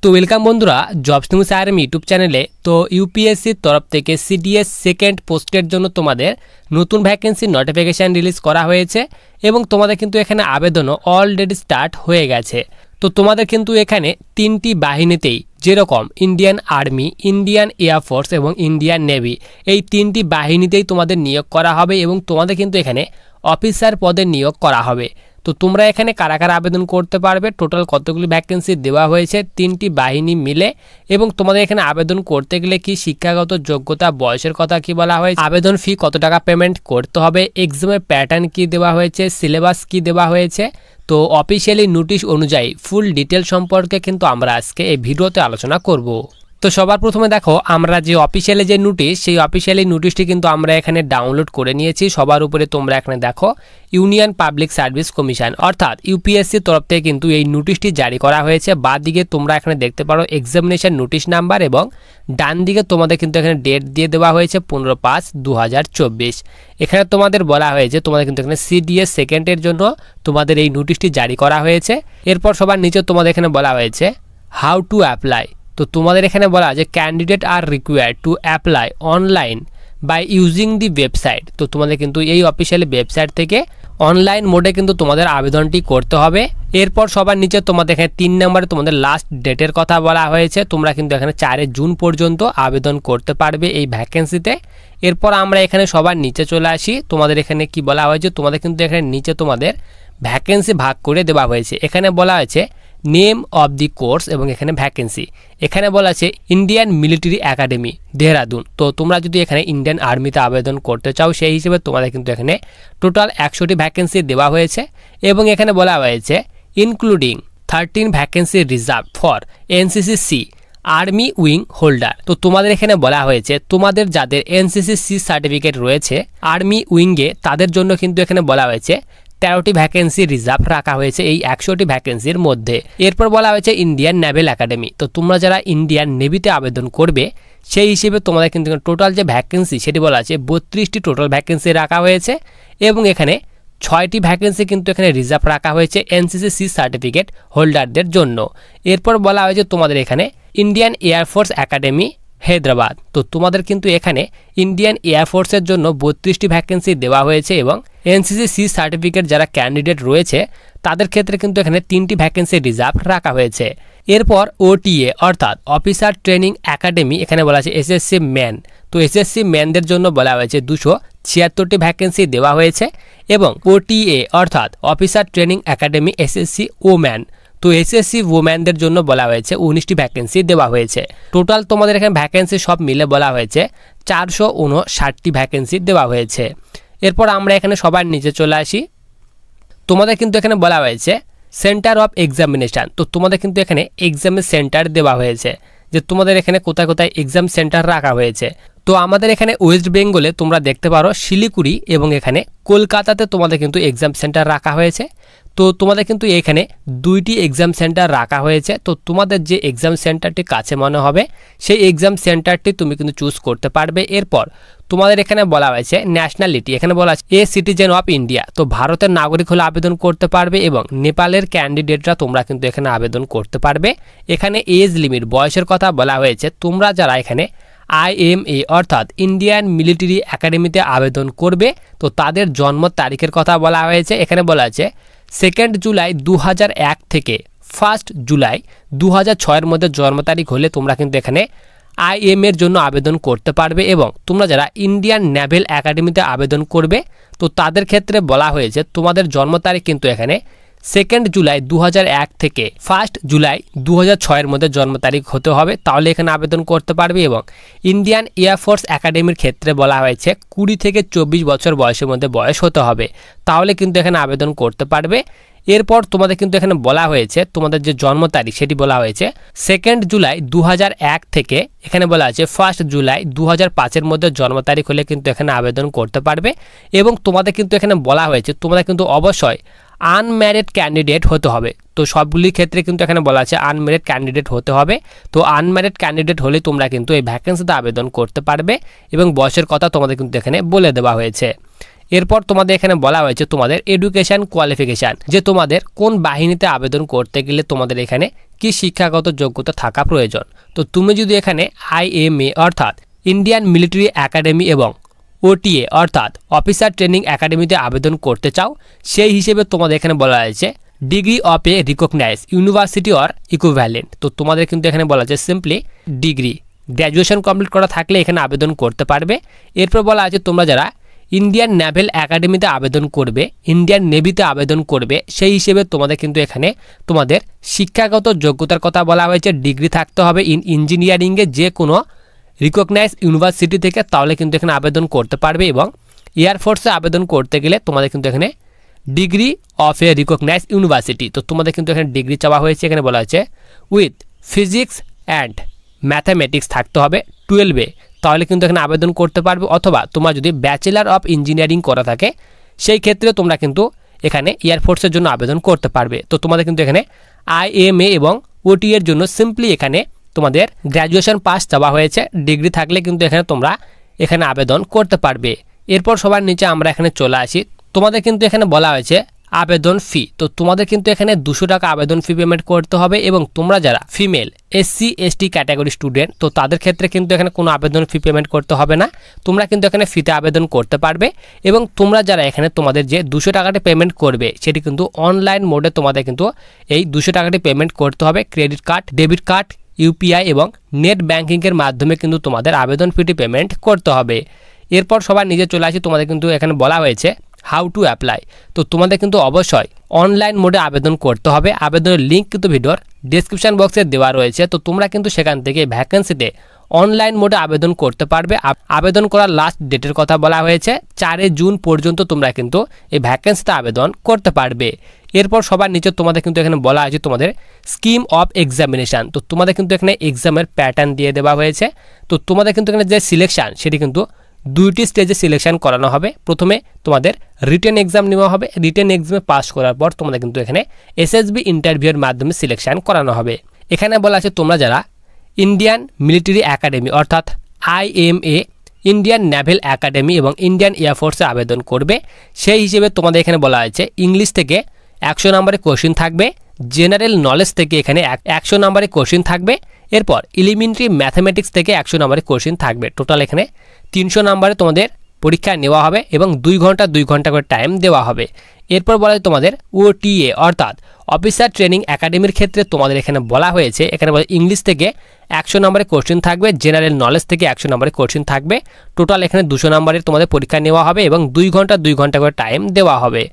তো ওয়েলকাম বন্ধুরা jobs news RM YouTube চ্যানেলে। তো ইউপিএসসির তরফ থেকে সিডিএস সেকেন্ড পোস্টের জন্য তোমাদের নতুন ভ্যাকেন্সি নোটিফিকেশান রিলিজ করা হয়েছে এবং তোমাদের কিন্তু এখানে আবেদনও অলরেডি স্টার্ট হয়ে গেছে। তো তোমাদের কিন্তু এখানে তিনটি বাহিনীতেই, যেরকম ইন্ডিয়ান আর্মি, ইন্ডিয়ান এয়ারফোর্স এবং ইন্ডিয়ান নেভি, এই তিনটি বাহিনীতেই তোমাদের নিয়োগ করা হবে এবং তোমাদের কিন্তু এখানে অফিসার পদে নিয়োগ করা হবে। তো তোমরা এখানে কারা কারা আবেদন করতে পারবে, টোটাল কতগুলি ভ্যাকেন্সি দেওয়া হয়েছে তিনটি বাহিনী মিলে, এবং তোমাদের এখানে আবেদন করতে গেলে কি শিক্ষাগত যোগ্যতা, বয়সের কথা কি বলা হয়েছে, আবেদন ফি কত টাকা পেমেন্ট করতে হবে, এক্সামের প্যাটার্ন কি দেওয়া হয়েছে, সিলেবাস কি দেওয়া হয়েছে। তো অফিসিয়ালি নোটিশ অনুযায়ী ফুল ডিটেল সম্পর্কে কিন্তু আমরা আজকে এই ভিডিওতে আলোচনা করব। তো সবার প্রথমে দেখো, আমরা যে অফিসিয়ালি যে নোটিশ, সেই অফিসিয়ালি নোটিশটি কিন্তু আমরা এখানে ডাউনলোড করে নিয়েছি। সবার উপরে তোমরা এখানে দেখো ইউনিয়ন পাবলিক সার্ভিস কমিশন অর্থাৎ ইউপিএসসির তরফ থেকে কিন্তু এই নোটিশটি জারি করা হয়েছে। বাঁ দিকে তোমরা এখানে দেখতে পারো এক্সামিনেশন নোটিশ নাম্বার এবং ডান দিকে তোমাদের কিন্তু এখানে ডেট দিয়ে দেওয়া হয়েছে 15/5/2024। এখানে তোমাদের বলা হয়েছে তোমাদের কিন্তু এখানে সিডিএস সেকেন্ডের জন্য তোমাদের এই নোটিশটি জারি করা হয়েছে। এরপর সবার নিচে তোমাদের এখানে বলা হয়েছে হাউ টু অ্যাপ্লাই। তো তোমাদের এখানে বলা যে candidate are required to apply online by using the website. তো তোমাদের কিন্তু এই অফিসিয়ালি ওয়েবসাইট থেকে অনলাইন মোডে কিন্তু তোমাদের আবেদনটি করতে হবে। এরপর সবার নিচে তোমাদের এখানে 3 নম্বরে তোমাদের লাস্ট ডেটের কথা বলা হয়েছে। তোমরা কিন্তু এখানে 4 জুন পর্যন্ত আবেদন করতে পারবে এই ভ্যাকেন্সিতে। এরপর আমরা এখানে সবার নিচে চলে আসি। তোমাদের এখানে কি বলা হয়েছে, তোমাদের কিন্তু এখানে নিচে তোমাদের ভ্যাকেন্সি ভাগ করে দেওয়া হয়েছে। এখানে বলা হয়েছে নেম অফ দি কোর্স এবং এখানে ভ্যাকেন্সি। এখানে বলা আছে ইন্ডিয়ান মিলিটারি একাডেমি দেহরাদুন। তো তোমরা যদি এখানে ইন্ডিয়ান আর্মিতে আবেদন করতে চাও সেই হিসেবে তোমাদের কিন্তু এখানে টোটাল 100টি ভ্যাকেন্সি দেওয়া হয়েছে এবং এখানে বলা হয়েছে including 13 vacancy reserve for NCC C army wing holder. তো তোমাদের এখানে বলা হয়েছে তোমাদের যাদের এনসিসি সি সার্টিফিকেট রয়েছে আর্মি উইংয়ে, তাদের জন্য কিন্তু এখানে বলা হয়েছে 13টি ভ্যাকেন্সি রিজার্ভ রাখা হয়েছে এই 100টি ভ্যাকেন্সির মধ্যে। এরপর বলা হয়েছে ইন্ডিয়ান নেভেল একাডেমি। তো তোমরা যারা ইন্ডিয়ান নেভিতে আবেদন করবে সেই হিসেবে তোমাদের কিন্তু টোটাল যে ভ্যাকেন্সি সেটি বলা আছে 32টি টোটাল ভ্যাকেন্সি রাখা হয়েছে এবং এখানে 6টি ভ্যাকেন্সি কিন্তু এখানে রিজার্ভ রাখা হয়েছে এনসিসি সি সার্টিফিকেট হোল্ডারদের জন্য। এরপর বলা হয়েছে তোমাদের এখানে ইন্ডিয়ান এয়ারফোর্স একাডেমি হায়দ্রাবাদ। তো তোমাদের কিন্তু এখানে ইন্ডিয়ান এয়ারফোর্সের জন্য 32টি ভ্যাকেন্সি দেওয়া হয়েছে এবং এনসিসি সি সার্টিফিকেট যারা ক্যান্ডিডেট রয়েছে তাদের ক্ষেত্রে কিন্তু এখানে 3টি ভ্যাকেন্সি রিজার্ভ রাখা হয়েছে। এরপর ওটিএ অর্থাৎ অফিসার ট্রেনিং একাডেমি, এখানে বলা আছে এসএসসি ম্যান। তো এসএসসি ম্যানদের জন্য বলা হয়েছে 276টি ভ্যাকেন্সি দেওয়া হয়েছে এবং ওটিএ অর্থাৎ officer training academy SSC woman. তো এসএসসি ওম্যানদের জন্য বলা হয়েছে 19টি ভ্যাকেন্সি দেওয়া হয়েছে। টোটাল তোমাদের এখানে ভ্যাকেন্সি সব মিলে বলা হয়েছে 459টি ভ্যাকেন্সি দেওয়া হয়েছে। এরপর আমরা এখানে সবার নিচে চলে আসি। তোমাদের কিন্তু এখানে বলা হয়েছে সেন্টার অফ এক্সামিনেশান। তো তোমাদের কিন্তু এখানে এক্সামের সেন্টার দেওয়া হয়েছে যে তোমাদের এখানে কোথায় কোথায় এক্সাম সেন্টার রাখা হয়েছে। তো আমাদের এখানে ওয়েস্ট বেঙ্গলে তোমরা দেখতে পারো শিলিগুড়ি এবং এখানে কলকাতাতে তোমাদের কিন্তু এক্সাম সেন্টার রাখা হয়েছে। তো তোমাদের কিন্তু এখানে 2টি এক্সাম সেন্টার রাখা হয়েছে। তো তোমাদের যে এক্সাম সেন্টারটি কাছে মনে হবে সেই এক্সাম সেন্টারটি তুমি কিন্তু চুজ করতে পারবে। এরপর তোমাদের এখানে বলা হয়েছে ন্যাশনালিটি, এখানে বলা আছে এ সিটিজেন অফ ইন্ডিয়া। তো ভারতের নাগরিক হলে আবেদন করতে পারবে এবং নেপালের ক্যান্ডিডেটরা তোমরা কিন্তু এখানে আবেদন করতে পারবে। এখানে এজ লিমিট, বয়সের কথা বলা হয়েছে। তোমরা যারা এখানে IMA অর্থাৎ ইন্ডিয়ান মিলিটারি একাডেমিতে আবেদন করবে তো তাদের জন্ম তারিখের কথা বলা হয়েছে। এখানে বলা আছে 2 জুলাই 2001 থেকে 1 জুলাই 2006 মধ্যে জন্ম তারিখ হলে তোমরা কিন্তু এখানে IMA এর জন্য আবেদন করতে পারবে এবং তোমরা যারা ইন্ডিয়ান নেভেল একাডেমিতে আবেদন করবে তো তাদের ক্ষেত্রে বলা হয়েছে তোমাদের জন্ম তারিখ কিন্তু এখানে 2 জুলাই 2001 থেকে 1 জুলাই 2006 মধ্যে জন্ম তারিখ হতে হবে, তাহলে এখানে আবেদন করতে পারবে। এবং ইন্ডিয়ান এয়ারফোর্স একাডেমির ক্ষেত্রে বলা হয়েছে 20 থেকে 24 বছর বয়সের মধ্যে বয়স হতে হবে, তাহলে কিন্তু এখানে আবেদন করতে পারবে। এরপর তোমাদের কিন্তু এখানে বলা হয়েছে তোমাদের যে জন্ম তারিখ সেটি বলা হয়েছে 2 জুলাই 2001 থেকে এখানে বলা আছে 1 জুলাই 2005 মধ্যে জন্ম তারিখ হলে কিন্তু এখানে আবেদন করতে পারবে। এবং তোমাদের কিন্তু এখানে বলা হয়েছে তোমাদের কিন্তু অবশ্যই আনম্যারিড ক্যান্ডিডেট হতে হবে। তো সবগুলির ক্ষেত্রে কিন্তু এখানে বলা আছে আনম্যারিড ক্যান্ডিডেট হতে হবে। তো আনম্যারিড ক্যান্ডিডেট হলে তোমরা কিন্তু এই ভ্যাকেন্সিতে আবেদন করতে পারবে এবং বয়সের কথা তোমাদের কিন্তু এখানে বলে দেওয়া হয়েছে। এরপর তোমাদের এখানে বলা হয়েছে তোমাদের এডুকেশন কোয়ালিফিকেশান, যে তোমাদের কোন বাহিনীতে আবেদন করতে গেলে তোমাদের এখানে কি শিক্ষাগত যোগ্যতা থাকা প্রয়োজন। তো তুমি যদি এখানে IMA অর্থাৎ ইন্ডিয়ান মিলিটারি একাডেমি এবং OTA অর্থাৎ অফিসার ট্রেনিং একাডেমিতে আবেদন করতে চাও, সেই হিসেবে তোমাদের এখানে বলা হয়েছে degree of a recognise university or equivalent. তো তোমাদের কিন্তু এখানে বলা আছে সিম্পলি ডিগ্রি, গ্র্যাজুয়েশন কমপ্লিট করা থাকলে এখানে আবেদন করতে পারবে। এরপর বলা আছে তোমরা যারা ইন্ডিয়ান নেভেল একাডেমিতে আবেদন করবে, ইন্ডিয়ান নেভিতে আবেদন করবে, সেই হিসেবে তোমাদের কিন্তু এখানে তোমাদের শিক্ষাগত যোগ্যতার কথা বলা হয়েছে। ডিগ্রি থাকতে হবে ইঞ্জিনিয়ারিংয়ে যে কোনো রিকগনাইজ ইউনিভার্সিটি থেকে, তাহলে কিন্তু এখানে আবেদন করতে পারবে। এবং এয়ারফোর্সে আবেদন করতে গেলে তোমাদের কিন্তু এখানে degree of a recognise university. তো তোমাদের কিন্তু এখানে ডিগ্রি চাওয়া হয়েছে, এখানে বলা হয়েছে উইথ ফিজিক্স অ্যান্ড ম্যাথামেটিক্স থাকতে হবে 12-এ, তাহলে কিন্তু এখানে আবেদন করতে পারবে। অথবা তোমার যদি ব্যাচেলার অফ ইঞ্জিনিয়ারিং করা থাকে, সেই ক্ষেত্রে তোমরা কিন্তু এখানে এয়ারফোর্সের জন্য আবেদন করতে পারবে। তো তোমাদের কিন্তু এখানে IMA এবং OTA এর জন্য সিম্পলি এখানে তোমাদের গ্র্যাজুয়েশন পাস চাওয়া হয়েছে, ডিগ্রি থাকলে কিন্তু এখানে তোমরা এখানে আবেদন করতে পারবে। এরপর সবার নিচে আমরা এখানে চলে আসি, তোমাদের কিন্তু এখানে বলা হয়েছে আবেদন ফি। তো তোমাদের কিন্তু এখানে 200 টাকা আবেদন ফি পেমেন্ট করতে হবে। এবং তোমরা যারা female SC ST category student, তো তাদের ক্ষেত্রে কিন্তু এখানে কোনো আবেদন ফি পেমেন্ট করতে হবে না, তোমরা কিন্তু এখানে ফিতে আবেদন করতে পারবে। এবং তোমরা যারা এখানে তোমাদের যে 200 টাকাটি পেমেন্ট করবে, সেটি কিন্তু অনলাইন মোডে তোমাদের কিন্তু এই 200 টাকাটি পেমেন্ট করতে হবে। Credit card, debit card, UPI এবং নেট ব্যাঙ্কিংয়ের মাধ্যমে কিন্তু তোমাদের আবেদন ফিটি পেমেন্ট করতে হবে। এরপর সবার নিজে চলে আসি, তোমাদের কিন্তু এখানে বলা হয়েছে হাউ টু অ্যাপ্লাই। তো তোমাদের কিন্তু অবশ্যই অনলাইন মোডে আবেদন করতে হবে। আবেদনের লিঙ্ক কিন্তু ভিডিওর ডেসক্রিপশন বক্সে দেওয়া রয়েছে। তো তোমরা কিন্তু সেখান থেকে ভ্যাকেন্সিতে অনলাইন মোডে আবেদন করতে পারবে। আবেদন করার লাস্ট ডেটের কথা বলা হয়েছে 4 জুন পর্যন্ত তোমরা কিন্তু এই ভ্যাকেন্সিতে আবেদন করতে পারবে। এরপর সবার নিচে তোমাদের কিন্তু এখানে বলা আছে তোমাদের স্কিম অফ এক্সামিনেশান। তো তোমাদের কিন্তু এখানে এক্সামের প্যাটার্ন দিয়ে দেওয়া হয়েছে। তো তোমাদের কিন্তু এখানে যে সিলেকশান, সেটি কিন্তু 2টি স্টেজে সিলেকশন করানো হবে। প্রথমে তোমাদের রিটেন এক্সাম নেওয়া হবে, রিটেন এক্সামে পাস করার পর তোমাদের কিন্তু এখানে SSB ইন্টারভিউর মাধ্যমে সিলেকশন করানো হবে। এখানে বলা আছে তোমরা যারা ইন্ডিয়ান মিলিটারি একাডেমি অর্থাৎ IMA, ইন্ডিয়ান নেভেল একাডেমি এবং ইন্ডিয়ান এয়ারফোর্সে আবেদন করবে, সেই হিসেবে তোমাদের এখানে বলা হয়েছে ইংলিশ থেকে 100 নম্বরের কোশ্চিন থাকবে, জেনারেল নলেজ থেকে এখানে 100 নম্বরের কোশ্চিন থাকবে। এরপর এলিমেন্টারি ম্যাথামেটিক্স থেকে 100 নম্বরের কোশ্চিন থাকবে। টোটাল এখানে 300 নম্বরে তোমাদের পরীক্ষা নেওয়া হবে এবং 2 ঘন্টা করে টাইম দেওয়া হবে। এরপর বলা হয় তোমাদের OTA অর্থাৎ অফিসার ট্রেনিং একাডেমির ক্ষেত্রে তোমাদের এখানে বলা হয়েছে, এখানে বলা ইংলিশ থেকে 100 নম্বরের কোশ্চিন থাকবে, জেনারেল নলেজ থেকে 100 নম্বরের কোশ্চিন থাকবে। টোটাল এখানে 200 নম্বরের তোমাদের পরীক্ষা নেওয়া হবে এবং 2 ঘন্টা করে টাইম দেওয়া হবে।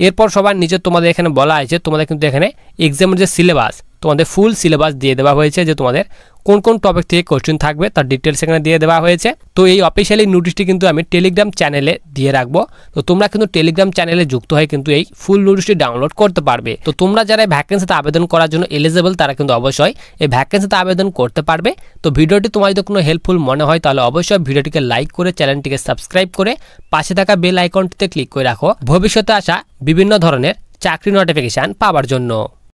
এরপর সবার নিচে তোমাদের এখানে বলা হয়েছে তোমাদের কিন্তু এখানে এক্সামের যে সিলেবাস, তোমাদের ফুল সিলেবাস দিয়ে দেওয়া হয়েছে, যে তোমাদের কোন কোন টপিক থেকে কোশ্চেন থাকবে তার ডিটেলস এখানে দিয়ে দেওয়া হয়েছে। তো এই অফিসিয়ালি নোটিশটি কিন্তু আমি টেলিগ্রাম চ্যানেলে দিয়ে রাখবো। তো তোমরা কিন্তু টেলিগ্রাম চ্যানেলে যুক্ত হয়ে কিন্তু এই ফুল নোটিশটি ডাউনলোড করতে পারবে। তো তোমরা যারা ভ্যাকেন্সিতে আবেদন করার জন্য এলিজিবল, তারা কিন্তু অবশ্যই এই ভ্যাকেন্সিতে আবেদন করতে পারবে। তো ভিডিওটি তোমার যদি কোনো হেল্পফুল মনে হয়, তাহলে অবশ্যই ভিডিওটিকে লাইক করে চ্যানেলটিকে সাবস্ক্রাইব করে পাশে থাকা বেল আইকনটিতে ক্লিক করে রাখো ভবিষ্যতে আসা বিভিন্ন ধরনের চাকরি নোটিফিকেশন পাওয়ার জন্য।